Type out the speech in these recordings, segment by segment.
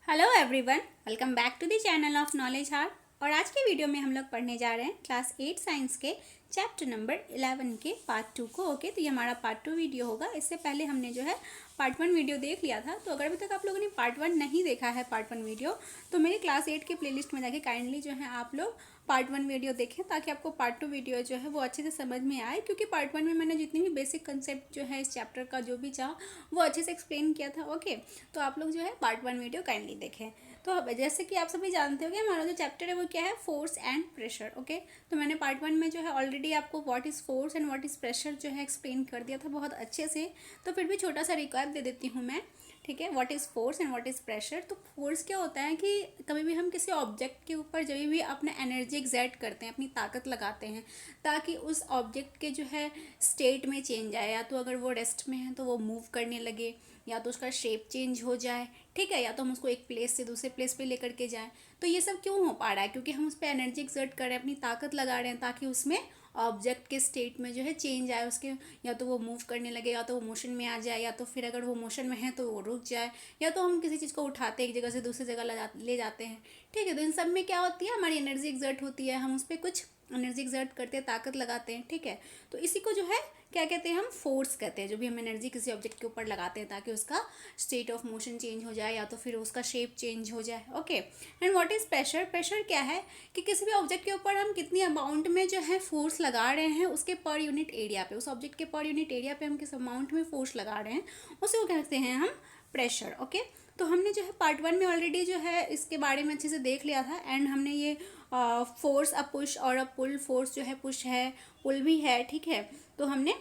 Hello everyone, welcome back to the channel of knowledge heart. और आज के video में हम लोग पढ़ने जा रहे हैं क्लास 8 साइंस के चैप्टर नंबर 11 के पार्ट 2 को। ओके, तो ये हमारा पार्ट 2 वीडियो होगा। इससे पहले हमने जो है पार्ट 1 वीडियो देख लिया था। तो अगर अभी तक आप लोगों ने पार्ट 1 नहीं देखा है पार्ट 1 वीडियो, तो मेरी क्लास 8 के प्लेलिस्ट में जाके काइंडली जो है आप लोग पार्ट 1 वीडियो देखें, ताकि आपको पार्ट 2 वीडियो जो है वो अच्छे से समझ में आए। क्योंकि पार्ट 1 में मैंने जितनी भी बेसिक कंसेप्ट जो है इस चैप्टर का जो भी चाहा वो अच्छे से एक्सप्लेन किया था। ओके, तो आप लोग जो है पार्ट 1 वीडियो काइंडली देखें। तो अब जैसे कि आप सभी जानते हो कि हमारा जो चैप्टर है वो क्या है, फोर्स एंड प्रेशर। ओके, तो मैंने पार्ट 1 में जो है ऑलरेडी आपको what is force and what is pressure जो है एक्सप्लेन कर दिया था बहुत अच्छे से। तो फिर भी छोटा सा रिकैप दे देती हूँ मैं। ठीक है, what is force and what is pressure. तो फोर्स क्या होता है कि कभी भी हम किसी ऑब्जेक्ट के ऊपर जब भी अपना एनर्जी एक्सर्ट करते हैं, अपनी ताकत लगाते हैं, ताकि उस ऑब्जेक्ट के जो है स्टेट में चेंज आए। या तो अगर वो रेस्ट में है तो वो मूव करने लगे, या तो उसका शेप चेंज हो जाए, ठीक है, या तो हम उसको एक प्लेस से दूसरे प्लेस पे लेकर के जाएं। तो ये सब क्यों हो पा रहा है? क्योंकि हम उस पर एनर्जी एक्सर्ट कर रहे हैं, अपनी ताकत लगा रहे हैं, ताकि उसमें ऑब्जेक्ट के स्टेट में जो है चेंज आए उसके। या तो वो मूव करने लगे, या तो वो मोशन में आ जाए, या तो फिर अगर वो मोशन में है तो वो रुक जाए, या तो हम किसी चीज़ को उठाते हैं एक जगह से दूसरी जगह ले जाते हैं। ठीक है, तो इन सब में क्या होती है, हमारी एनर्जी एक्सर्ट होती है, हम उस पर कुछ एनर्जी एक्सर्ट करते हैं, ताकत लगाते हैं। ठीक है, तो इसी को जो है क्या कहते हैं, हम फोर्स कहते हैं। जो भी हम एनर्जी किसी ऑब्जेक्ट के ऊपर लगाते हैं ताकि उसका स्टेट ऑफ मोशन चेंज हो जाए, या तो फिर उसका शेप चेंज हो जाए। Okay, and what is pressure. Pressure क्या है कि किसी भी ऑब्जेक्ट के ऊपर हम कितनी अमाउंट में जो है फोर्स लगा रहे हैं, उसके पर यूनिट एरिया पे, उस ऑब्जेक्ट के पर यूनिट एरिया पे हम किस अमाउंट में फोर्स लगा रहे हैं, उसी को कहते हैं हम प्रेशर। ओके, तो हमने जो है पार्ट 1 में ऑलरेडी जो है इसके बारे में अच्छे से देख लिया था। एंड हमने ये फोर्स अ पुश और अ पुल, फोर्स जो है पुश है, पुल भी है। ठीक है, तो हमने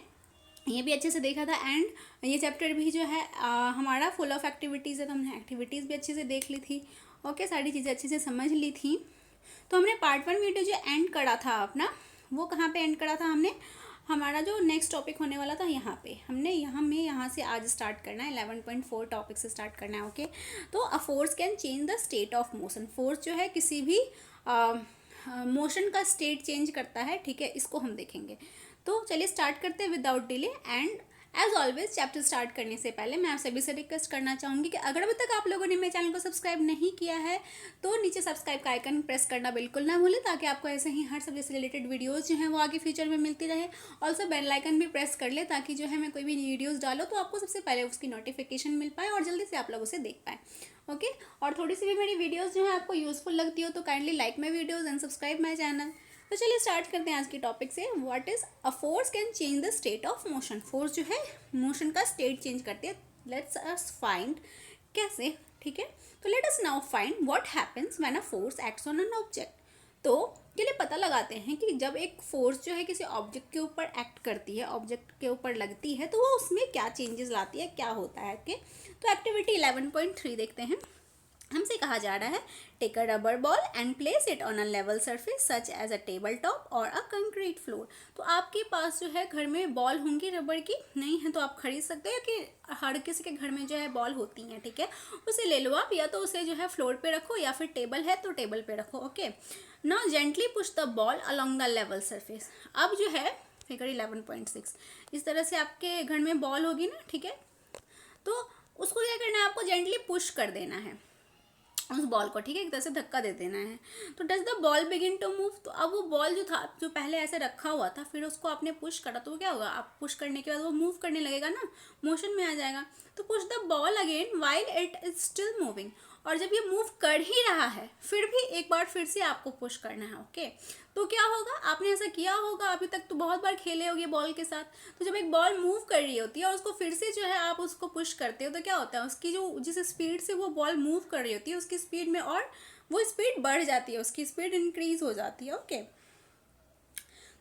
ये भी अच्छे से देखा था। एंड ये चैप्टर भी जो है हमारा फुल ऑफ एक्टिविटीज़ है, तो हमने एक्टिविटीज़ भी अच्छे से देख ली थी। ओके, सारी चीज़ें अच्छे से समझ ली थी। तो हमने पार्ट 1 वीडियो जो एंड करा था अपना, वो कहाँ पे एंड करा था हमने, हमारा जो नेक्स्ट टॉपिक होने वाला था यहाँ पे, हमने यहाँ से आज स्टार्ट करना है, 11.4 टॉपिक से स्टार्ट करना है। ओके, तो a force can change the state of motion. Force जो है किसी भी मोशन का स्टेट चेंज करता है। ठीक है, इसको हम देखेंगे। तो चलिए स्टार्ट करते हैं without delay. And as always chapter start करने से पहले मैं आप सभी से रिक्वेस्ट करना चाहूँगी कि अगर अभी तक आप लोगों ने मेरे चैनल को सब्सक्राइब नहीं किया है तो नीचे सब्सक्राइब का आइकन प्रेस करना बिल्कुल ना भूलें, ताकि आपको ऐसे ही हर सब्जेक्ट से रिलेटेड वीडियोस जो हैं वो आगे फ्यूचर में मिलती रहे। ऑल्सो बेल आइकन भी प्रेस कर ले, ताकि जो है मैं कोई भी वीडियोज़ डालो तो आपको सबसे पहले उसकी नोटिफिकेशन मिल पाए और जल्दी से आप लोग उसे देख पाएँ। ओके, और थोड़ी सी भी मेरी वीडियोज़ जो है आपको यूज़फुल लगती हो तो kindly like my videos and subscribe my channel. तो चलिए स्टार्ट करते हैं आज के टॉपिक से। What is a force can change the state of motion. Force जो है मोशन का स्टेट चेंज करती है। लेट्स अस फाइंड कैसे। ठीक है, तो let us now find what happens when a force acts on an object. तो चलिए पता लगाते हैं कि जब एक फोर्स जो है किसी ऑब्जेक्ट के ऊपर एक्ट करती है, ऑब्जेक्ट के ऊपर लगती है, तो वो उसमें क्या चेंजेस लाती है, क्या होता है। ओके, तो एक्टिविटी 11.3 देखते हैं। हमसे कहा जा रहा है, take a rubber ball and place it on a level surface such as a table top और अ कंक्रीट फ्लोर। तो आपके पास जो है घर में बॉल होंगी रबर की, नहीं है तो आप खरीद सकते हैं कि हर किसी के घर में जो है बॉल होती हैं। ठीक है, उसे ले लो आप, या तो उसे जो है फ्लोर पे रखो, या फिर टेबल है तो टेबल पे रखो। Okay, now gently push the ball along the level surface. अब जो है फिगर 11.6, इस तरह से आपके घर में बॉल होगी ना। ठीक है, तो उसको क्या करना है, आपको जेंटली पुश कर देना है उस बॉल को। ठीक है, एक तरह से धक्का दे देना है। तो does the ball begin to move. तो अब वो बॉल जो था, जो पहले ऐसे रखा हुआ था, फिर उसको आपने पुश करा तो वो क्या होगा, आप पुश करने के बाद वो मूव करने लगेगा ना, मोशन में आ जाएगा। तो push the ball again while it is still moving. और जब ये मूव कर ही रहा है फिर भी एक बार फिर से आपको पुश करना है। ओके, तो क्या होगा, आपने ऐसा किया होगा अभी तक, तो बहुत बार खेले होगे बॉल के साथ। तो जब एक बॉल मूव कर रही होती है और उसको फिर से जो है आप उसको पुश करते हो, तो क्या होता है, उसकी जो जिस स्पीड से वो बॉल मूव कर रही होती है उसकी स्पीड में और वो स्पीड बढ़ जाती है, उसकी स्पीड इंक्रीज हो जाती है। Okay,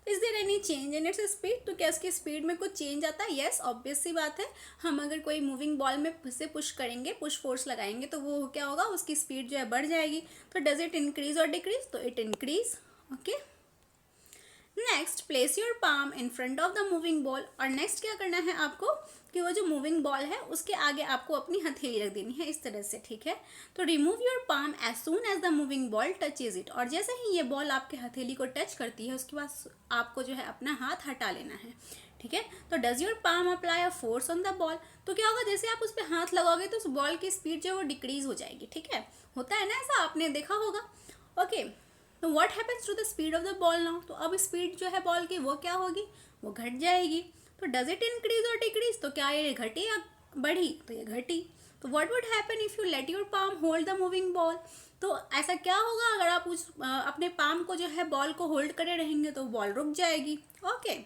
is there any change in its speed. तो क्या उसकी स्पीड में कुछ चेंज आता है? यस, ऑब्वियस सी बात है। हम अगर कोई मूविंग बॉल में से पुश करेंगे, पुश फोर्स लगाएंगे, तो वो क्या होगा, उसकी स्पीड जो है बढ़ जाएगी। तो डज इट इंक्रीज और डिक्रीज? तो it increase. Okay, next place your palm in front of the moving ball. और नेक्स्ट क्या करना है आपको कि वो जो मूविंग बॉल है उसके आगे आपको अपनी हथेली रख देनी है, इस तरह से। ठीक है, तो remove your palm as soon as the moving ball touches it. और जैसे ही ये बॉल आपके हथेली को टच करती है उसके बाद आपको जो है अपना हाथ हटा लेना है। ठीक है। तो does your palm apply a force on the ball, तो क्या होगा, जैसे आप उस पर हाथ लगाओगे तो उस बॉल की स्पीड जो है वो डिक्रीज हो जाएगी, ठीक है। होता है ना ऐसा, आपने देखा होगा। ओके, तो what happens to the speed of the ball now, तो अब स्पीड जो है बॉल की वो क्या होगी, वो घट जाएगी। तो डज इट इंक्रीज और डिक्रीज, तो क्या ये घटी या बढ़ी, तो ये घटी। तो what would happen if you let your palm hold the moving ball, तो ऐसा क्या होगा अगर आप उस अपने पाम को जो है बॉल को होल्ड करे रहेंगे, तो बॉल रुक जाएगी। ओके,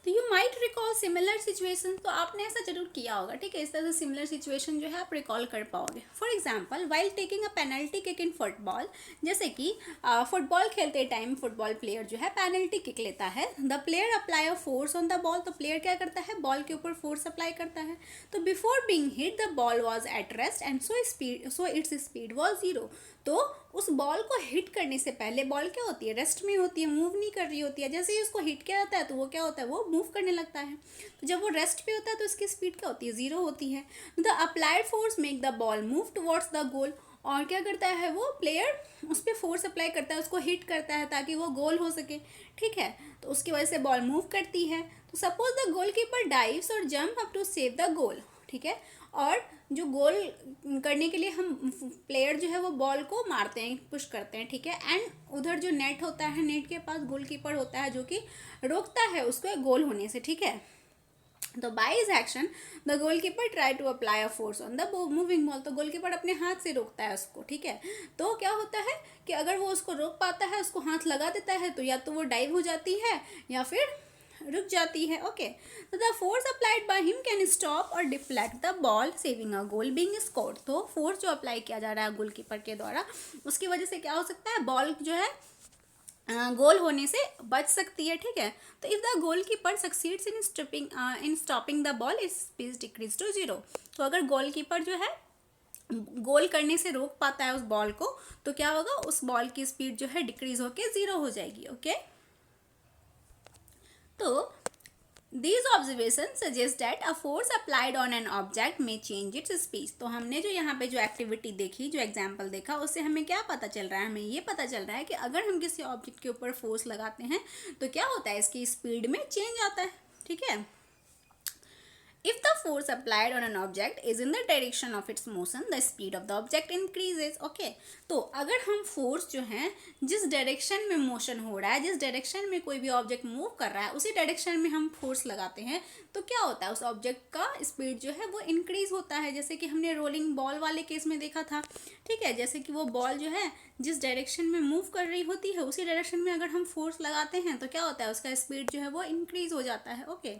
तो you might recall similar situation, तो आपने ऐसा जरूर किया होगा, ठीक है। इस तरह से सिमिलर सिचुएशन जो है आप रिकॉल कर पाओगे। For example, while taking a penalty kick in football, जैसे कि फुटबॉल खेलते टाइम फुटबॉल प्लेयर जो है पेनल्टी किक लेता है। The player apply a force on the ball, तो प्लेयर क्या करता है, बॉल के ऊपर फोर्स अप्लाई करता है। तो before being hit the ball was at rest and so its speed was zero, तो उस बॉल को हिट करने से पहले बॉल क्या होती है, रेस्ट में होती है, मूव नहीं कर रही होती है। जैसे ही उसको हिट किया जाता है तो वो क्या होता है, वो मूव करने लगता है। तो जब वो रेस्ट पे होता है तो उसकी स्पीड क्या होती है, जीरो होती है। The applied force make the ball move towards the goal, और क्या करता है वो प्लेयर उस पर फोर्स अप्लाई करता है, उसको हिट करता है ताकि वो गोल हो सके, ठीक है। तो उसकी वजह से बॉल मूव करती है। तो suppose the goalkeeper dives और jump up to save the goal, ठीक है। और जो गोल करने के लिए हम प्लेयर जो है वो बॉल को मारते हैं, पुश करते हैं, ठीक है। एंड उधर जो नेट होता है, नेट के पास गोलकीपर होता है जो कि रोकता है उसको गोल होने से, ठीक है। तो by his action the goalkeeper try to apply a force on the moving ball, तो गोलकीपर अपने हाथ से रोकता है उसको, ठीक है। तो क्या होता है कि अगर वो उसको रोक पाता है, उसको हाथ लगा देता है, तो या तो वो डाइव हो जाती है या फिर रुक जाती है। ओके, तो the force applied by him can stop or deflect the ball saving a goal being scored, तो फोर्स जो अप्लाई किया जा रहा है गोलकीपर के द्वारा, उसकी वजह से क्या हो सकता है, बॉल जो है गोल होने से बच सकती है, ठीक है। तो if the goalkeeper succeeds in stopping the ball its speed decrease to zero, तो अगर गोल कीपर जो है गोल करने से रोक पाता है उस बॉल को, तो क्या होगा, उस बॉल की स्पीड जो है डिक्रीज होके जीरो हो जाएगी। ओके, तो These observations suggest that a force applied on an object may change its speed. तो हमने जो यहाँ पे जो एक्टिविटी देखी, जो एग्जाम्पल देखा, उससे हमें क्या पता चल रहा है, हमें ये पता चल रहा है कि अगर हम किसी ऑब्जेक्ट के ऊपर फोर्स लगाते हैं तो क्या होता है, इसकी स्पीड में चेंज आता है, ठीक है। If the force applied on an object is in the direction of its motion, the speed of the object increases. Okay, तो अगर हम फोर्स जो है जिस डायरेक्शन में मोशन हो रहा है, जिस डायरेक्शन में कोई भी ऑब्जेक्ट मूव कर रहा है, उसी डायरेक्शन में हम फोर्स लगाते हैं, तो क्या होता है, उस ऑब्जेक्ट का स्पीड जो है वो इंक्रीज होता है। जैसे कि हमने रोलिंग बॉल वाले केस में देखा था, ठीक है। जैसे कि वो बॉल जो है जिस डायरेक्शन में मूव कर रही होती है, उसी डायरेक्शन में अगर हम फोर्स लगाते हैं तो क्या होता है, उसका स्पीड जो है वो इंक्रीज हो जाता है। Okay,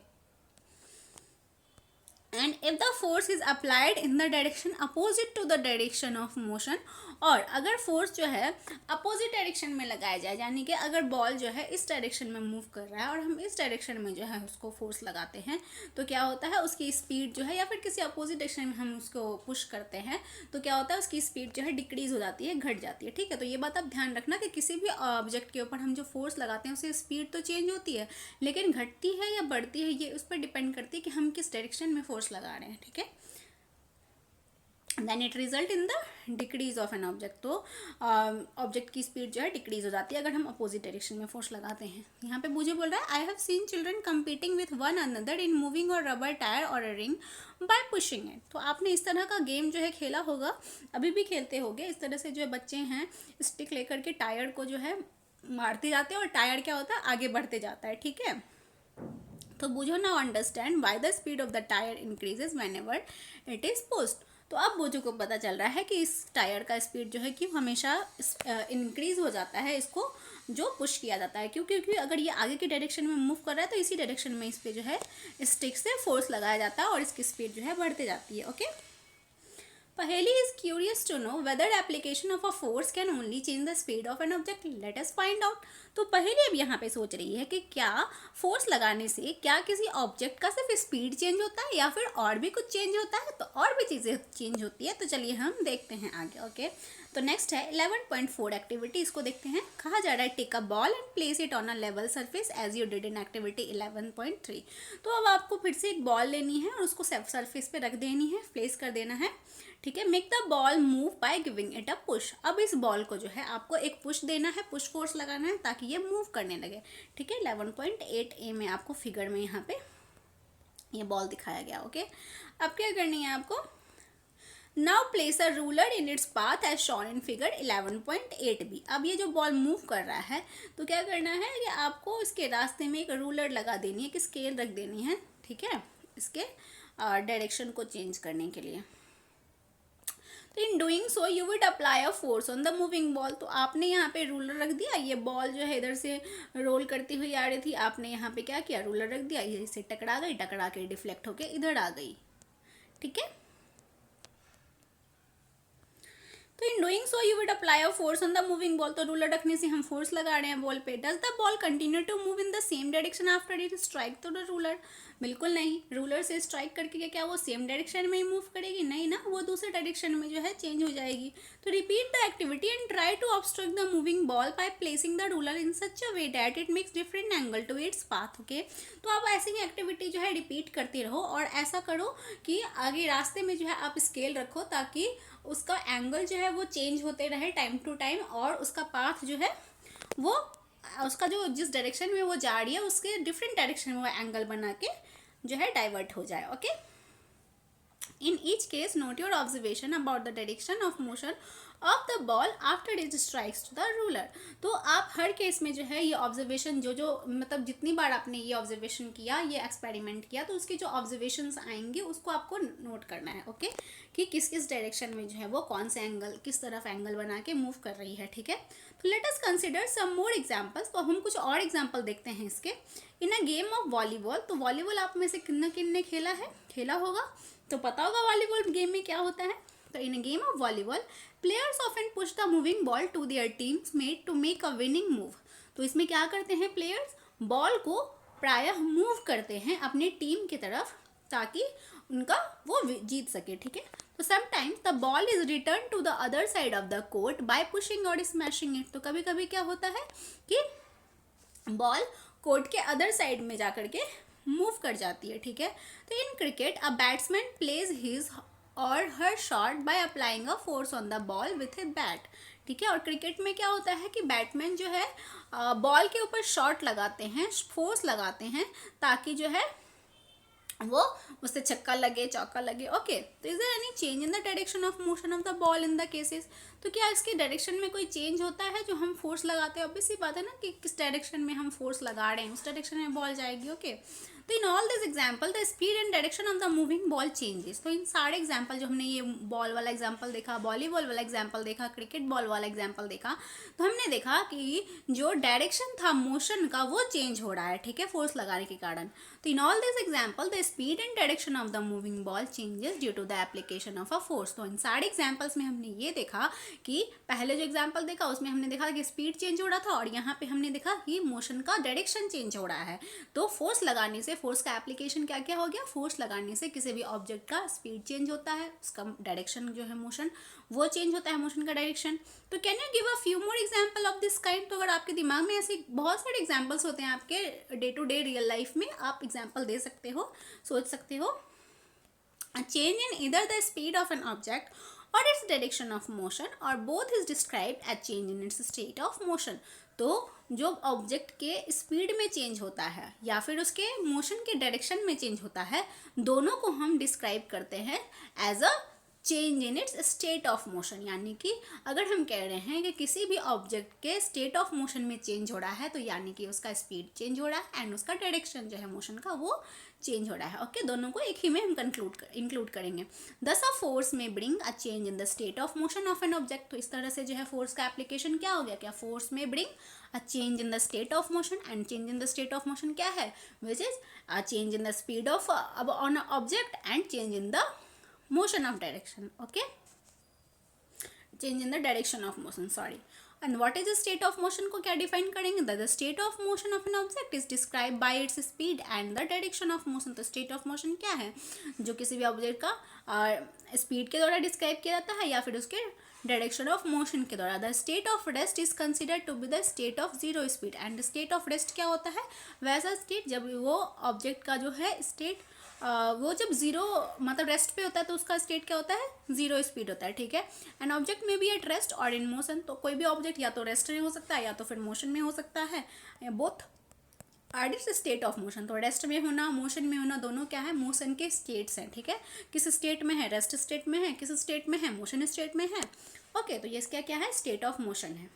and if the force is applied in the direction opposite to the direction of motion, और अगर फोर्स जो है अपोजिट डायरेक्शन में लगाया जाए, यानी कि अगर बॉल जो है इस डायरेक्शन में मूव कर रहा है और हम इस डायरेक्शन में जो है उसको फोर्स लगाते हैं, तो क्या होता है, उसकी स्पीड जो है, या फिर किसी अपोजिट डायरेक्शन में हम उसको पुश करते हैं, तो क्या होता है, उसकी स्पीड जो है डिक्रीज हो जाती है, घट जाती है, ठीक है। तो ये बात आप ध्यान रखना कि किसी भी ऑब्जेक्ट के ऊपर हम जो फोर्स लगाते हैं उससे स्पीड तो चेंज होती है, लेकिन घटती है या बढ़ती है ये उस पर डिपेंड करती है कि हम किस डायरेक्शन में फोर्स लगा रहे हैं, ठीक है। Then it result in the decrease of an object, तो ऑब्जेक्ट की स्पीड जो है डिक्रीज हो जाती है अगर हम अपोजिट डायरेक्शन में फोर्स लगाते हैं। यहाँ पे मुझे बोल रहा है, I have seen children competing with one another in moving और रबर टायर और a ring bye pushing it, तो आपने इस तरह का गेम जो है खेला होगा, अभी भी खेलते होगे। इस तरह से जो बच्चे हैं स्टिक लेकर के टायर को जो है मारते जाते हैं और टायर क्या होता है, आगे बढ़ते जाता है, ठीक है। तो बुझो now understand why the speed of the tyre increases when ever it is pushed, तो अब बोझो को पता चल रहा है कि इस टायर का स्पीड जो है क्यों हमेशा इंक्रीज हो जाता है, इसको जो पुश किया जाता है, क्योंकि अगर ये आगे की डायरेक्शन में मूव कर रहा है तो इसी डायरेक्शन में इस पर जो है स्टिक से फोर्स लगाया जाता है और इसकी स्पीड जो है बढ़ते जाती है। Okay, Paheli is curious to know whether application of a force can only change the speed of an object. Let us find out. तो पहेली अब यहाँ पे सोच रही है कि क्या फोर्स लगाने से क्या किसी ऑब्जेक्ट का सिर्फ स्पीड चेंज होता है या फिर और भी कुछ चेंज होता है। तो और भी चीज़ें चेंज होती है। तो चलिए हम देखते हैं आगे। ओके, तो नेक्स्ट है 11.4 एक्टिविटी, इसको देखते हैं। कहा जा रहा है take a ball and place it on a level surface as you did in activity 11.3। तो अब आपको फिर से एक बॉल लेनी है और उसको सरफेस पे रख देनी है, प्लेस कर देना है, ठीक है। Make the ball move by giving it a push. अब इस बॉल को जो है आपको एक पुश देना है, पुश फोर्स लगाना है ताकि ये मूव करने लगे, ठीक है। 11.8 में आपको फिगर में यहाँ पे ये बॉल दिखाया गया। ओके, अब क्या करनी है आपको, now place a ruler in its path as shown in figure 11.8b। अब ये जो बॉल मूव कर रहा है तो क्या करना है कि आपको इसके रास्ते में एक रूलर लगा देनी है, कि स्केल रख देनी है, ठीक है, इसके डायरेक्शन को चेंज करने के लिए। तो in doing so you would apply a force on the moving ball. तो आपने यहाँ पे रूलर रख दिया, ये बॉल जो है इधर से रोल करती हुई आ रही थी, आपने यहाँ पे क्या किया, रूलर रख दिया, ये इसे टकरा गई, टकरा के डिफ्लेक्ट होके इधर आ गई, ठीक है। तो in doing so you would apply a force on the moving ball. तो रूलर रखने से हम फोर्स लगा रहे हैं बॉल पे। Does the ball continue to move in the same direction after it strike to the ruler? बिल्कुल नहीं, रूलर से स्ट्राइक करके क्या वो सेम डायरेक्शन में ही मूव करेगी? नहीं ना, वो दूसरे डायरेक्शन में जो है चेंज हो जाएगी। तो repeat the activity and try to obstruct the moving ball by placing the ruler in such a way that it makes different angle to its path. Okay, तो आप ऐसी ही एक्टिविटी जो है रिपीट करते रहो और ऐसा करो कि आगे रास्ते में जो है आप स्केल रखो ताकि उसका एंगल जो है वो चेंज होते रहे टाइम टू टाइम, और उसका पाथ जो है वो उसका जो जिस डायरेक्शन में वो जा रही है उसके डिफरेंट डायरेक्शन में वो एंगल बना के जो है डाइवर्ट हो जाए। Okay, in each case note your observation about the direction of motion of the ball after it strikes to the ruler. तो आप हर केस में जो है ये ऑब्जर्वेशन जो मतलब जितनी बार आपने ये ऑब्जर्वेशन किया, ये एक्सपेरिमेंट किया, तो उसके जो ऑब्जर्वेशंस आएंगे उसको आपको नोट करना है। ओके, कि किस किस डायरेक्शन में जो है वो कौन से एंगल, किस तरफ एंगल बना के मूव कर रही है, ठीक है। तो let us consider some more examples. तो हम कुछ और एग्जांपल देखते हैं इसके। इन अ गेम ऑफ वॉलीबॉल, तो वॉलीबॉल आप में से किन्ने खेला होगा, तो पता होगा वॉलीबॉल गेम में क्या होता है। तो in a game of volleyball players often push the moving ball to their teams mate to make a winning move. तो इसमें क्या करते हैं प्लेयर्स, बॉल को प्रायः मूव करते हैं अपनी टीम की तरफ ताकि उनका वो जीत सके, ठीक है। तो sometimes the ball is return to the other side of the court by pushing और स्मैशिंग इट। तो कभी कभी क्या होता है कि बॉल कोर्ट के अदर साइड में जाकर के मूव कर जाती है, ठीक है। तो in cricket a batsman plays his or her shot by applying a force on the ball with a bat, ठीक है। और क्रिकेट में क्या होता है कि बैट्समैन जो है बॉल के ऊपर शॉट लगाते हैं, फोर्स लगाते हैं ताकि जो है वो उससे छक्का लगे, चौका लगे। ओके, तो is there any change in the direction of motion of the ball in the cases? तो क्या इसके डायरेक्शन में कोई चेंज होता है जो हम फोर्स लगाते हैं? ऑब्वियस सी बात है ना कि किस डायरेक्शन में हम फोर्स लगा रहे हैं उस डायरेक्शन में बॉल जाएगी। ओके, तो in all this example the speed and direction of the moving ball changes. तो इन सारे एग्जाम्पल जो हमने ये बॉल वाला एग्जाम्पल देखा, वॉलीबॉल वाला एग्जाम्पल देखा, क्रिकेट बॉल वाला एग्जाम्पल देखा, तो हमने देखा कि जो डायरेक्शन था मोशन का वो चेंज हो रहा है, ठीक है, फोर्स लगाने के कारण। तो in all this example the speed and direction of the moving ball changes due to the application of a force. तो इन सारे एग्जाम्पल्स में हमने ये देखा कि पहले जो एग्जाम्पल देखा उसमें हमने देखा कि स्पीड चेंज हो रहा था, और यहाँ पे हमने देखा कि मोशन का डायरेक्शन चेंज हो रहा है। तो फोर्स लगाने से, फोर्स का एप्लीकेशन क्या क्या हो गया, फोर्स लगाने से किसी भी ऑब्जेक्ट का स्पीड चेंज होता है, उसका डायरेक्शन जो है मोशन वो चेंज होता है, मोशन का डायरेक्शन। तो can you give a few more example of this kind? तो अगर आपके दिमाग में ऐसे बहुत सारे एग्जाम्पल्स होते हैं आपके day to day real life में, आप एग्जाम्पल दे सकते हो, सोच सकते हो। A change in either the speed of an object or its direction of motion or both is described as change in its state of motion। तो जो object के स्पीड में चेंज होता है या फिर उसके मोशन के डायरेक्शन में चेंज होता है, दोनों को हम डिस्क्राइब करते हैं as a change in its state of motion. यानी कि अगर हम कह रहे हैं कि किसी भी ऑब्जेक्ट के स्टेट ऑफ मोशन में चेंज हो रहा है, तो यानी कि उसका स्पीड चेंज हो रहा है एंड उसका डायरेक्शन जो है मोशन का वो चेंज हो रहा है। ओके, दोनों को एक ही में हम इंक्लूड करेंगे। दस अ फोर्स में bring a change in the state of motion of an object. तो इस तरह से जो है फोर्स का एप्लीकेशन क्या हो गया, क्या फोर्स में bring a change in the state of motion, and change in the state of motion क्या है, which is a change in the speed of on object and change in the motion of direction। okay, change in the direction of motion, sorry। And what is the state of motion को क्या define करेंगे, the state of motion of an object is describe by its speed and the direction of motion. तो state of motion क्या है, जो किसी भी object का स्पीड के द्वारा डिस्क्राइब किया जाता है या फिर उसके डायरेक्शन ऑफ मोशन के द्वारा। The state of rest is considered to be the state of zero speed and state of rest क्या होता है, वैसा स्टेट जब वो ऑब्जेक्ट का जो है स्टेट वो जब जीरो मतलब रेस्ट पे होता है तो उसका स्टेट क्या होता है, जीरो स्पीड होता है, ठीक है। एन ऑब्जेक्ट में बी एट रेस्ट और इन मोशन, तो कोई भी ऑब्जेक्ट या तो रेस्ट में हो सकता है या तो फिर मोशन में हो सकता है, both are its state of motion. तो रेस्ट में होना, मोशन में होना, दोनों क्या है, मोशन के स्टेट्स हैं, ठीक है। किस स्टेट में है, रेस्ट स्टेट में है, किस स्टेट में है, मोशन स्टेट में है, ओके। तो ये क्या क्या है, स्टेट ऑफ मोशन है।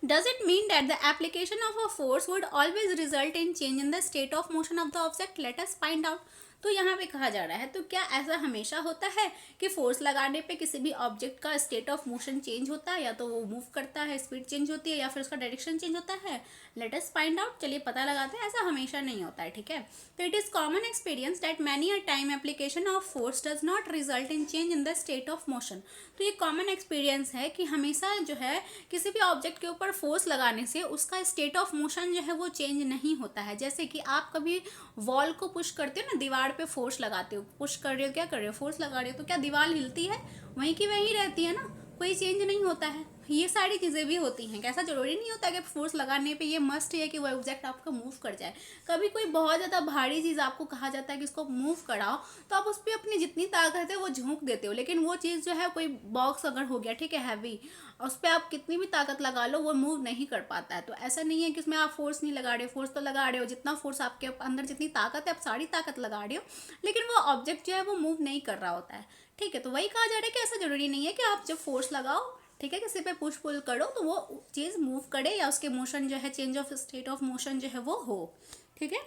Does it mean that the application of a force would always result in change in the state of motion of the object? Let us find out. तो यहाँ पे कहा जा रहा है, तो क्या ऐसा हमेशा होता है कि फोर्स लगाने पे किसी भी ऑब्जेक्ट का स्टेट ऑफ मोशन चेंज होता है, या तो वो मूव करता है, स्पीड चेंज होती है, या फिर उसका डायरेक्शन चेंज होता है? लेट अस फाइंड आउट, चलिए पता लगाते हैं। ऐसा हमेशा नहीं होता है, ठीक है। तो it is common experience that many a time application of force does not result in change in the state of motion. तो ये कॉमन एक्सपीरियंस है कि हमेशा जो है किसी भी ऑब्जेक्ट के ऊपर फोर्स लगाने से उसका स्टेट ऑफ मोशन जो है वो चेंज नहीं होता है। जैसे कि आप कभी वॉल को पुश करते हो ना, दीवार पे फोर्स लगाते हो, पुश कर रहे हो, क्या कर रहे हो, फोर्स लगा रहे हो, तो क्या दीवार हिलती है, वहीं की वहीं रहती है ना, कोई चेंज नहीं होता है। ये सारी चीज़ें भी होती हैं। कैसा जरूरी नहीं होता कि फोर्स लगाने पे ये मस्ट है कि वो ऑब्जेक्ट आपका मूव कर जाए। कभी कोई बहुत ज़्यादा भारी चीज़ आपको कहा जाता है कि इसको मूव कराओ, तो आप उस पर अपनी जितनी ताकत है वो झोंक देते हो, लेकिन वो चीज़ जो है, कोई बॉक्स अगर हो गया, ठीक है, हैवी, उस पर आप कितनी भी ताकत लगा लो वो मूव नहीं कर पाता है। तो ऐसा नहीं है कि उसमें आप फोर्स नहीं लगा रहे हो, फोर्स तो लगा रहे हो, जितना फोर्स आपके अंदर जितनी ताकत है आप सारी ताकत लगा रहे हो, लेकिन वो ऑब्जेक्ट जो है वो मूव नहीं कर रहा होता है, ठीक है। तो वही कहा जा रहा है कि ऐसा जरूरी नहीं है कि आप जब फोर्स लगाओ, ठीक है, किसी पे पुश पुल करो तो वो चीज़ मूव करे या उसके मोशन जो है, change of state of motion जो है वो हो, ठीक है।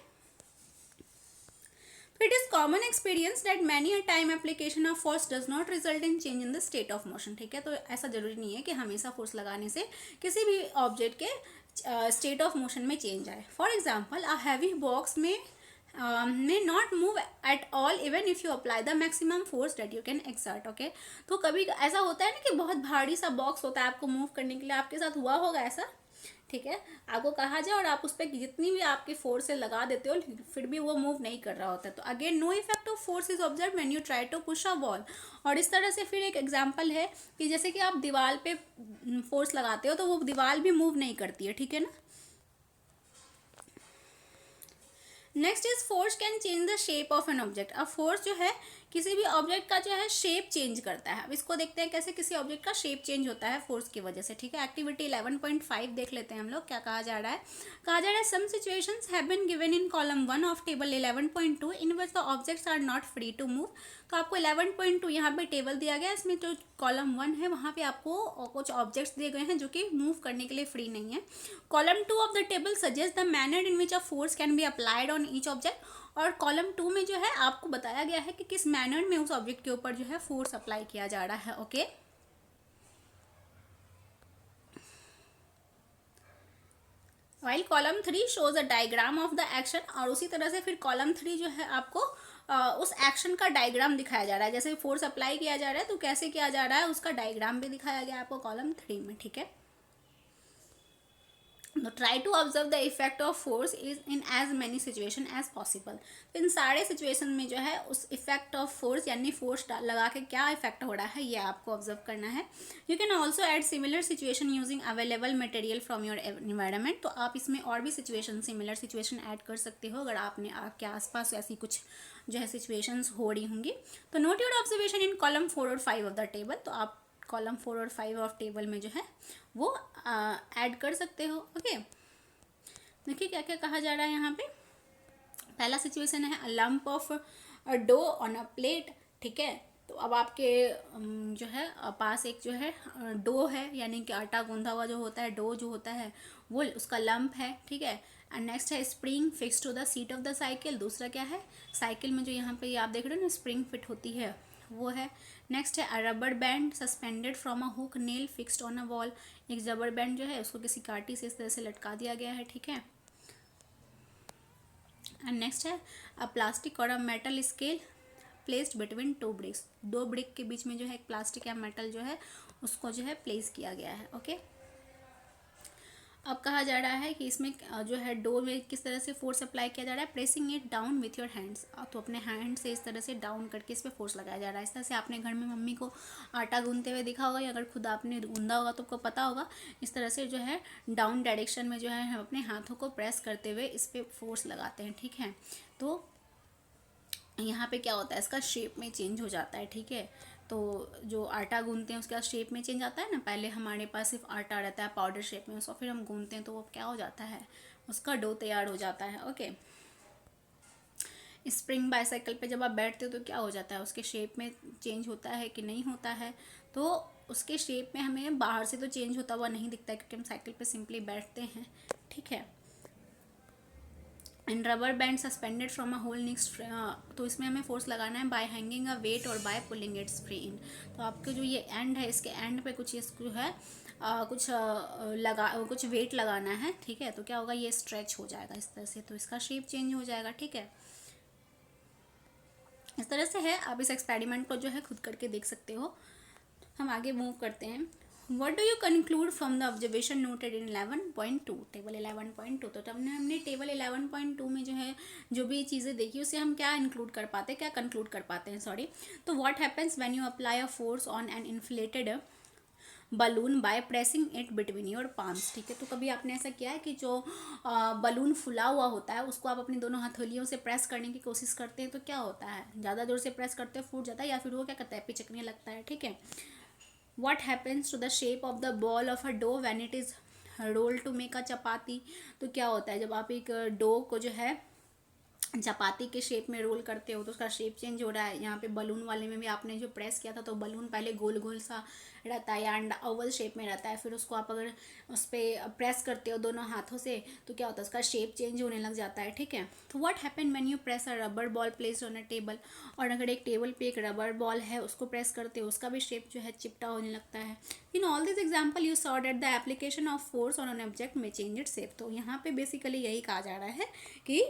It is common experience that many a time application of force does not result in change in the state of motion, ठीक है। तो ऐसा जरूरी नहीं है कि हमेशा फोर्स लगाने से किसी भी ऑब्जेक्ट के स्टेट ऑफ मोशन में चेंज आए। For example, a heavy box may not move at all even if you apply the maximum force that you can exert, okay। तो कभी ऐसा होता है ना कि बहुत भारी सा बॉक्स होता है आपको मूव करने के लिए, आपके साथ हुआ होगा ऐसा, ठीक है। आपको कहा जाए और आप उस पर जितनी भी आपकी फोर्स से लगा देते हो फिर भी वो मूव नहीं कर रहा होता है। तो again no effect of force is observe when you try to push a ball. और इस तरह से फिर एक एग्जांपल है कि जैसे कि आप दीवार पे फोर्स लगाते हो तो वो दीवार भी मूव नहीं करती है, ठीक है ना। Next is force can change the shape of an object. अब फोर्स जो है किसी भी ऑब्जेक्ट का जो है शेप चेंज करता है। अब इसको देखते हैं कैसे किसी ऑब्जेक्ट का शेप चेंज होता है फोर्स की वजह से, ठीक है। एक्टिविटी 11.5 देख लेते हैं हम लोग, क्या कहा जा रहा है। कहा जा रहा है some situations have been given in column 1 of table 11.2 in which the objects are not free to move. तो आपको 11.2 यहाँ पे टेबल दिया गया है, इसमें जो कॉलम 1 है वहाँ पे आपको कुछ ऑब्जेक्ट्स दिए गए हैं जो कि मूव करने के लिए फ्री नहीं है। Column 2 of the table suggest the manner in which a force can be applied on each object. और कॉलम 2 में जो है आपको बताया गया है कि किस मैनर में उस ऑब्जेक्ट के ऊपर जो है फोर्स अप्लाई किया जा रहा है, okay. While column 3 shows a diagram of the action. और उसी तरह से फिर कॉलम 3 जो है आपको उस एक्शन का डायग्राम दिखाया जा रहा है। जैसे फोर्स अप्लाई किया जा रहा है तो कैसे किया जा रहा है उसका डायग्राम भी दिखाया गया है आपको कॉलम 3 में, ठीक है। तो try to observe the effect of force is in as many situation as possible. तो इन सारे सिचुएशन में जो है उस इफेक्ट ऑफ फोर्स यानी फोर्स लगा के क्या इफेक्ट हो रहा है ये आपको ऑब्जर्व करना है। You can also add similar situation using available material from your environment. तो आप इसमें और भी सिचुएशन, सिमिलर सिचुएशन ऐड कर सकते हो अगर आपके आसपास ऐसी कुछ जो है सिचुएशंस हो रही होंगी। तो note your observation in column 4 और 5 ऑफ द टेबल। तो आप कॉलम 4 और 5 ऑफ टेबल में जो है वो ऐड कर सकते हो, ओके। देखिए क्या क्या कहा जा रहा है यहाँ पे। पहला सिचुएशन है a lump of dough on a plate, ठीक है। तो अब आपके जो है पास एक जो है डो है, यानी कि आटा गूंधा हुआ जो होता है, डो जो होता है वो उसका लंप है, ठीक है। एंड नेक्स्ट है spring fix to the seat of the cycle. दूसरा क्या है, साइकिल में जो यहाँ पे आप देख रहे हो ना स्प्रिंग फिट होती है वो है। नेक्स्ट है अ rubber band suspended from a hook nail fixed on a wall. एक रबर बैंड जो है उसको किसी कांटी से इस तरह से लटका दिया गया है, ठीक है। एंड नेक्स्ट है अ प्लास्टिक और a metal scale placed between two bricks, दो ब्रिक के बीच में जो है एक प्लास्टिक या मेटल जो है उसको जो है प्लेस किया गया है। ओके, अब कहा जा रहा है कि इसमें जो है डो में किस तरह से फोर्स अप्लाई किया जा रहा है, pressing it down with your hands. तो अपने हैंड से इस तरह से डाउन करके इस पर फोर्स लगाया जा रहा है। इस तरह से आपने घर में मम्मी को आटा गूंदते हुए देखा होगा, या अगर खुद आपने गूंदा होगा तो आपको पता होगा। इस तरह से जो है डाउन डायरेक्शन में जो है हम अपने हाथों को प्रेस करते हुए इस पर फोर्स लगाते हैं। ठीक है, तो यहाँ पे क्या होता है, इसका शेप में चेंज हो जाता है। ठीक है, तो जो आटा गूंदते हैं उसके बाद शेप में चेंज आता है ना, पहले हमारे पास सिर्फ आटा रहता है पाउडर शेप में, उसको फिर हम गूंदते हैं तो वो क्या हो जाता है, उसका डो तैयार हो जाता है। ओके, स्प्रिंग बाइसाइकिल पे जब आप बैठते हो तो क्या हो जाता है, उसके शेप में चेंज होता है कि नहीं होता है, तो उसके शेप में हमें बाहर से तो चेंज होता हुआ नहीं दिखता है क्योंकि हम साइकिल पे सिंपली बैठते हैं। ठीक है, and rubber band suspended from a hole next, तो इसमें हमें फोर्स लगाना है बाय हैंगिंग अ वेट और by pulling its free end. तो आपके जो ये एंड है, इसके एंड पे कुछ इसको है कुछ वेट लगाना है। ठीक है, तो क्या होगा, ये स्ट्रेच हो जाएगा इस तरह से, तो इसका शेप चेंज हो जाएगा। ठीक है, इस तरह से है। आप इस एक्सपेरिमेंट को जो है खुद करके देख सकते हो। हम आगे मूव करते हैं। What do you conclude from the observation noted in 11.2, table 11.2? तो तब हमने टेबल 11.2 में जो है जो भी चीज़ें देखी उससे हम क्या इंक्लूड कर पाते हैं, क्या कंक्लूड कर पाते हैं, सॉरी। तो what happens when you apply a force on an inflated balloon by pressing it between your palms. ठीक है, तो कभी आपने ऐसा किया है कि जो बलून फुला हुआ होता है उसको आप अपनी दोनों हथेलियों से प्रेस करने की कोशिश करते हैं, तो क्या होता है, ज़्यादा जोर से प्रेस करते हैं फूट जाता है, या फिर वो क्या करता है, पिचकने लगता है। ठीक है, what happens to the shape of the ball of a dough when it is rolled to make a चपाती। तो क्या होता है जब आप एक डो को जो है चपाती के शेप में रोल करते हो तो उसका शेप चेंज हो रहा है। यहाँ पे बलून वाले में भी आपने जो प्रेस किया था तो बलून पहले गोल गोल सा रहता है या अंडा ओवल शेप में रहता है, फिर उसको आप अगर उस पर प्रेस करते हो दोनों हाथों से तो क्या होता है, उसका शेप चेंज होने लग जाता है। ठीक है, तो what happen when you press a rubber ball placed on a table. और अगर एक टेबल पे एक रबर बॉल है उसको प्रेस करते हो उसका भी शेप जो है चिपटा होने लगता है। इन all this example you saw that the application of force on an object में चेंज इट शेप। तो यहाँ पे बेसिकली यही कहा जा रहा है कि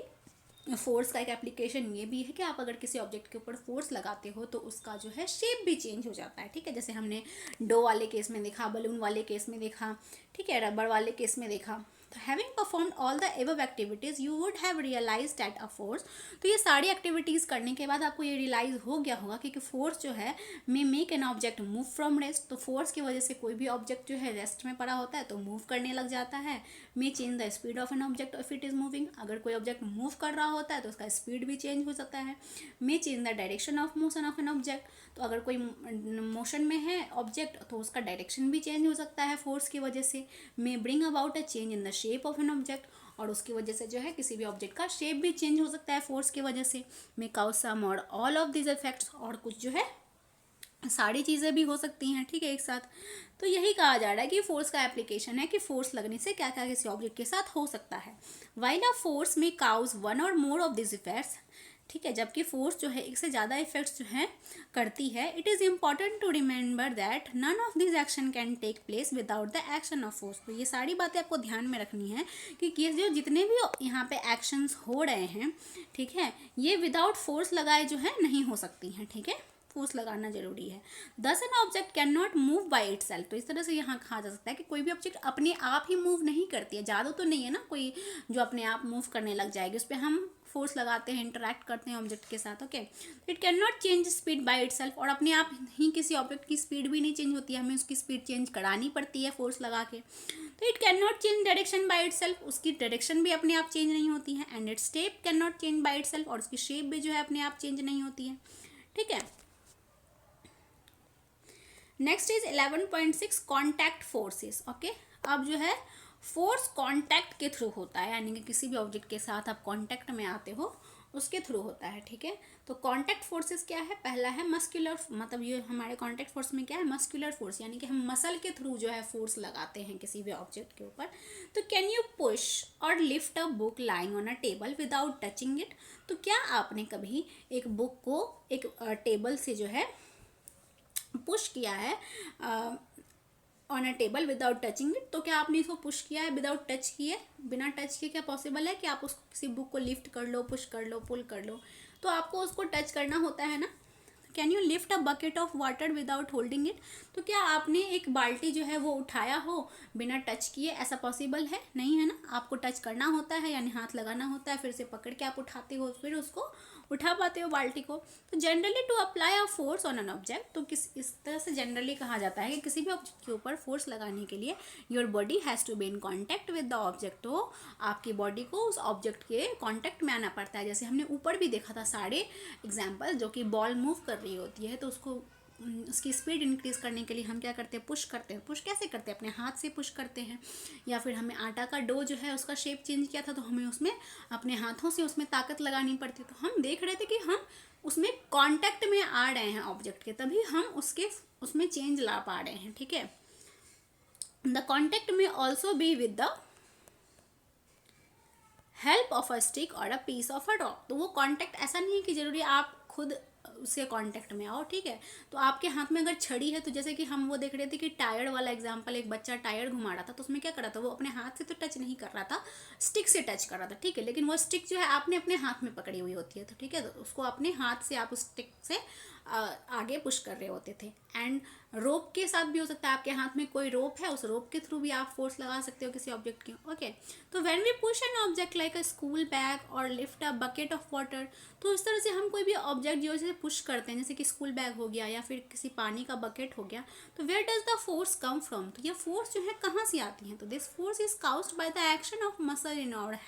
फोर्स का एक एप्लीकेशन ये भी है कि आप अगर किसी ऑब्जेक्ट के ऊपर फोर्स लगाते हो तो उसका जो है शेप भी चेंज हो जाता है। ठीक है, जैसे हमने डो वाले केस में देखा, बलून वाले केस में देखा, ठीक है, रबर वाले केस में देखा। तो having performed all the above activities you would have realised that a force. तो ये सारी एक्टिविटीज़ करने के बाद आपको ये रियलाइज़ हो गया होगा कि फोर्स जो है may make an object move from rest. तो फोर्स की वजह से कोई भी ऑब्जेक्ट जो है रेस्ट में पड़ा होता है तो मूव करने लग जाता है। मे change the speed of an object if it is moving. अगर कोई ऑब्जेक्ट मूव कर रहा होता है तो उसका स्पीड भी चेंज हो सकता है। मे change the direction of motion of an object. तो अगर कोई मोशन में है ऑब्जेक्ट तो उसका डायरेक्शन भी चेंज हो सकता है फोर्स की वजह से। मे bring about a change in the shape of an object. और उसकी वजह से जो है किसी भी ऑब्जेक्ट का शेप भी चेंज हो सकता है फोर्स की वजह से। मे काउज सम और ऑल ऑफ दिस इफेक्ट्स। और कुछ जो है सारी चीज़ें भी हो सकती हैं। ठीक है, एक साथ। तो यही कहा जा रहा है कि फोर्स का एप्लीकेशन है कि फोर्स लगने से क्या क्या किसी ऑब्जेक्ट के साथ हो सकता है। वाइल अ फोर्स में काउज वन और मोर ऑफ दिस इफेक्ट्स। ठीक है, जबकि फोर्स जो है एक से ज़्यादा इफेक्ट्स जो है करती है, it is important to remember that none of this action can take place without the action of force. तो ये सारी बातें आपको ध्यान में रखनी है कि ये जो जितने भी यहाँ पे एक्शंस हो रहे हैं, ठीक है, ये विदाउट फोर्स लगाए जो है नहीं हो सकती हैं। ठीक है, फोर्स लगाना जरूरी है। दस an object can not move by it self. तो इस तरह से यहाँ कहा जा सकता है कि कोई भी ऑब्जेक्ट अपने आप ही मूव नहीं करती है। जादू तो नहीं है ना कोई जो अपने आप मूव करने लग जाएगी, उस पर हम फोर्स लगाते हैं, इंटरैक्ट करते हैं ऑब्जेक्ट के साथ। Okay, it can not change speed by itself. और अपने आप ही किसी ऑब्जेक्ट की स्पीड भी नहीं चेंज होती है, हमें उसकी स्पीड चेंज करानी पड़ती है फोर्स लगा के। तो it can not change direction by itself. उसकी डायरेक्शन भी अपने आप चेंज नहीं होती है। And its shape can not change by itself. और उसकी शेप भी जो है अपने आप चेंज नहीं होती है। ठीक है, next is 11.6 contact forces. Okay, अब जो है फोर्स कॉन्टैक्ट के थ्रू होता है, यानी कि किसी भी ऑब्जेक्ट के साथ आप कॉन्टैक्ट में आते हो उसके थ्रू होता है। ठीक है, तो कॉन्टैक्ट फोर्सेस क्या है, पहला है मस्कुलर, मतलब ये हमारे कॉन्टैक्ट फोर्स में क्या है, मस्कुलर फोर्स, यानी कि हम मसल के थ्रू जो है फोर्स लगाते हैं किसी भी ऑब्जेक्ट के ऊपर। तो कैन यू पुश और lift a book lying on a table without touching it. तो क्या आपने कभी एक बुक को एक टेबल से जो है पुश किया है on a table without touching it. तो क्या आपने इसको पुश किया है विदाउट टच किए, बिना टच किए क्या पॉसिबल है कि आप उसको किसी बुक को लिफ्ट कर लो, पुश कर लो, पुल कर लो। तो आपको उसको टच करना होता है ना, can you lift a bucket of water without holding it? तो क्या आपने एक बाल्टी जो है वो उठाया हो बिना टच किए? ऐसा पॉसिबल है? नहीं है ना, आपको टच करना होता है, यानी हाथ लगाना होता है, फिर से पकड़ के आप उठाते हो, फिर उसको उठा पाते हो बाल्टी को। तो generally to apply a force on an object, तो इस तरह से जनरली कहा जाता है कि किसी भी ऑब्जेक्ट के ऊपर फोर्स लगाने के लिए your body has to be in contact with the object, तो आपकी बॉडी को उस ऑब्जेक्ट के कॉन्टैक्ट में आना पड़ता है। जैसे हमने ऊपर भी देखा था सारे एग्जाम्पल, जो कि बॉल मूव कर रही होती है तो उसको उसकी स्पीड इंक्रीज करने के लिए हम क्या करते हैं, पुश करते हैं। पुश कैसे करते हैं? अपने हाथ से पुश करते हैं। या फिर हमें आटा का डो जो है उसका शेप चेंज किया था तो हमें उसमें अपने हाथों से उसमें ताकत लगानी पड़ती। तो हम देख रहे थे कि हम उसमें कांटेक्ट में आ रहे हैं ऑब्जेक्ट के, तभी हम उसमें चेंज ला पा रहे हैं। ठीक है, द कॉन्टेक्ट में also be with the help of a stick or a piece of a rock. तो वो कांटेक्ट ऐसा नहीं है कि जरूरी आप खुद उसके कांटेक्ट में आओ। ठीक है, तो आपके हाथ में अगर छड़ी है, तो जैसे कि हम वो देख रहे थे कि टायर वाला एग्जांपल, एक बच्चा टायर घुमा रहा था तो उसमें क्या कर रहा था, वो अपने हाथ से तो टच नहीं कर रहा था, स्टिक से टच कर रहा था। ठीक है, लेकिन वो स्टिक जो है आपने अपने हाथ में पकड़ी हुई होती है, तो ठीक है, तो उसको अपने हाथ से आप उस स्टिक से आगे पुश कर रहे होते थे। एंड रोप के साथ भी हो सकता है, आपके हाथ में कोई रोप है, उस रोप के थ्रू भी आप फोर्स लगा सकते हो किसी ऑब्जेक्ट के। ओके, तो when we push an object like a school bag or lift a bucket of water, तो इस तरह से हम कोई भी ऑब्जेक्ट जो है पुश करते हैं, जैसे कि स्कूल बैग हो गया या फिर किसी पानी का बकेट हो गया, तो where does the force come from? तो ये फोर्स जो है कहाँ से आती है? तो this force is caused by the action of muscle in our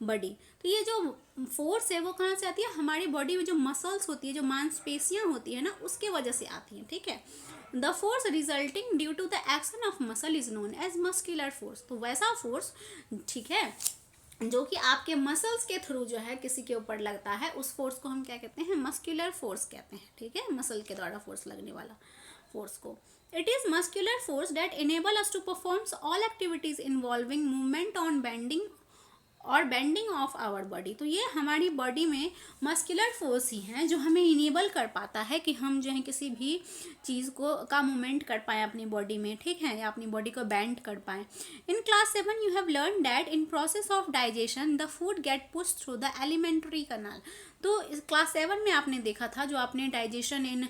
body. तो ये जो फोर्स है वो कहाँ से आती है? हमारी बॉडी में जो मसल्स होती है, जो मांसपेशियां होती है ना, उसके वजह से आती है। ठीक है, the force resulting due to the action of muscle is known as muscular force. तो वैसा फोर्स, ठीक है, जो कि आपके मसल्स के थ्रू जो है किसी के ऊपर लगता है, उस फोर्स को हम क्या कहते हैं? मस्कुलर फोर्स कहते हैं। ठीक है, मसल के द्वारा फोर्स लगने वाला फोर्स को। It is muscular force that enable us to perform all activities involving movement on bending और बेंडिंग ऑफ आवर बॉडी। तो ये हमारी बॉडी में मस्कुलर फोर्स ही हैं जो हमें इनेबल कर पाता है कि हम जो है किसी भी चीज़ को का मूवमेंट कर पाएँ अपनी बॉडी में। ठीक है, या अपनी बॉडी को बेंड कर पाएँ। In class 7 you have learn that in process of digestion the food gate push through the elementary कनाल। तो इस क्लास 7 में आपने देखा था, जो आपने डाइजेशन इन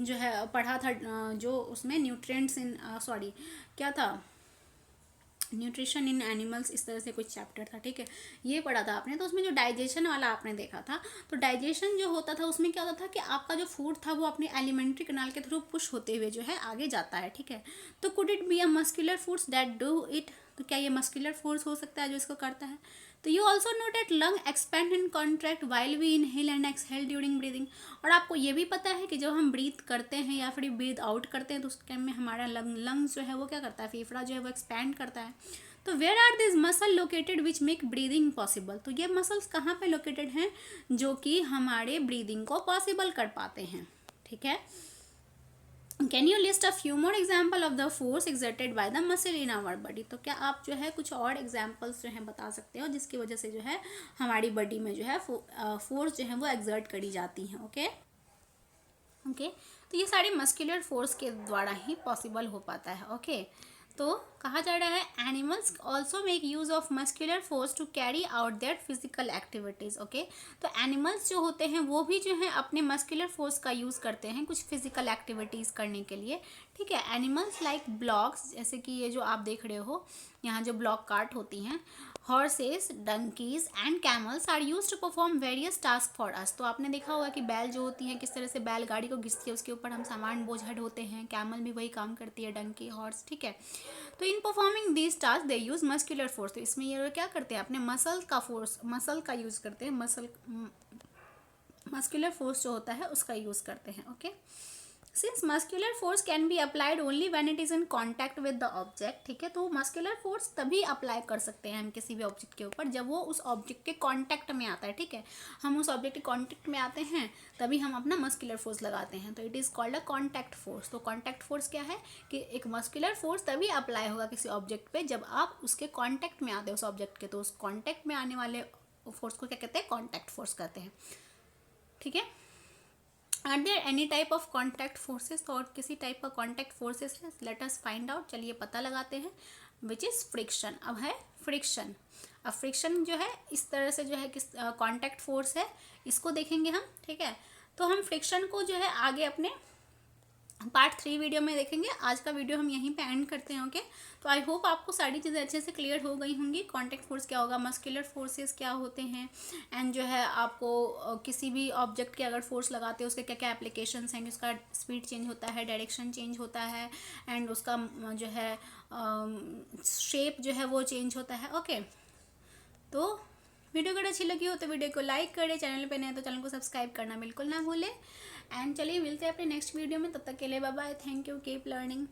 जो है पढ़ा था, जो उसमें न्यूट्रिएंट्स इन सॉरी क्या था, न्यूट्रिशन इन एनिमल्स, इस तरह से कुछ चैप्टर था। ठीक है, ये पढ़ा था आपने, तो उसमें जो डाइजेशन वाला आपने देखा था, तो डाइजेशन जो होता था उसमें क्या होता था कि आपका जो फूड था वो अपने एलिमेंट्री कनाल के थ्रू पुश होते हुए जो है आगे जाता है। ठीक है, तो could it be a muscular force that do it? तो क्या ये मस्कुलर फोर्स हो सकता है जो इसको करता है? तो you also know that lung expand and contract while we inhale and exhale during breathing. और आपको ये भी पता है कि जब हम ब्रीथ करते हैं या फिर ब्रीथ आउट करते हैं तो उस टाइम में हमारा लंग्स जो है वो क्या करता है, फेफड़ा जो है वो एक्सपैंड करता है। तो where are this muscle located which make breathing possible? तो ये मसल्स कहाँ पे लोकेटेड हैं जो कि हमारे ब्रीदिंग को पॉसिबल कर पाते हैं। ठीक है, can you list a few more example of the force exerted by the muscle in our body? तो क्या आप जो है कुछ और एग्जाम्पल्स जो है बता सकते हो जिसकी वजह से जो है हमारी बॉडी में जो है फोर्स जो है वो एक्सर्ट करी जाती हैं। ओके ओके, तो ये सारी मस्कुलर फोर्स के द्वारा ही पॉसिबल हो पाता है। ओके, तो कहा जा रहा है animals also make use of muscular force to carry out their physical activities. Okay, तो एनिमल्स जो होते हैं वो भी जो है अपने मस्कुलर फोर्स का यूज़ करते हैं कुछ फिजिकल एक्टिविटीज़ करने के लिए। ठीक है, एनिमल्स लाइक ब्लॉक्स, जैसे कि ये जो आप देख रहे हो यहाँ जो ब्लॉक कार्ट होती हैं, horses, donkeys and camels are use to perform various task for us. तो आपने देखा होगा कि बैल जो होती है किस तरह से बैलगाड़ी को घिसती है, उसके ऊपर हम सामान बोझ ढोते हैं। कैमल भी वही काम करती है, डंकी, हॉर्स। ठीक है, तो in performing this task they use muscular force. तो इसमें ये क्या करते हैं, अपने मसल का यूज करते हैं, मस्कुलर फोर्स जो होता है उसका यूज करते हैं। Okay, since muscular force can be applied only when it is in contact with the object. ठीक है, तो मस्कुलर फोर्स तभी अप्लाई कर सकते हैं हम किसी भी ऑब्जेक्ट के ऊपर जब वो उस ऑब्जेक्ट के कॉन्टैक्ट में आता है। ठीक है, हम उस ऑब्जेक्ट के कॉन्टैक्ट में आते हैं तभी हम अपना मस्कुलर फोर्स लगाते हैं, तो it is called a contact force. तो कॉन्टैक्ट फोर्स क्या है कि एक मस्कुलर फोर्स तभी अप्लाई होगा किसी ऑब्जेक्ट पे जब आप उसके कॉन्टैक्ट में आते हो उस ऑब्जेक्ट के, तो उस कॉन्टैक्ट में आने वाले फोर्स को क्या कहते हैं, कॉन्टैक्ट फोर्स कहते हैं। ठीक है, are there any type of contact forces? तो और किसी टाइप का कॉन्टैक्ट फोर्सेस है, लेट अस फाइंड आउट, चलिए पता लगाते हैं। Which is friction. अब है फ्रिक्शन। अब फ्रिक्शन जो है इस तरह से जो है किस कॉन्टैक्ट फोर्स है, इसको देखेंगे हम। ठीक है, तो हम फ्रिक्शन को जो है आगे अपने पार्ट 3 वीडियो में देखेंगे। आज का वीडियो हम यहीं पे एंड करते हैं। ओके, तो आई होप आपको सारी चीज़ें अच्छे से क्लियर हो गई होंगी। कॉन्टैक्ट फोर्स क्या होगा, मस्कुलर फोर्सेस क्या होते हैं, एंड जो है आपको किसी भी ऑब्जेक्ट के अगर फोर्स लगाते हैं उसके क्या क्या एप्लीकेशंस हैं, उसका स्पीड चेंज होता है, डायरेक्शन चेंज होता है, एंड उसका जो है शेप जो है वो चेंज होता है। ओके, तो वीडियो अगर अच्छी लगी हो तो वीडियो को लाइक करें, चैनल पे नए तो चैनल को सब्सक्राइब करना बिल्कुल ना भूलें। एंड चलिए मिलते हैं अपने नेक्स्ट वीडियो में, तब तक के लिए bye bye, thank you, keep learning.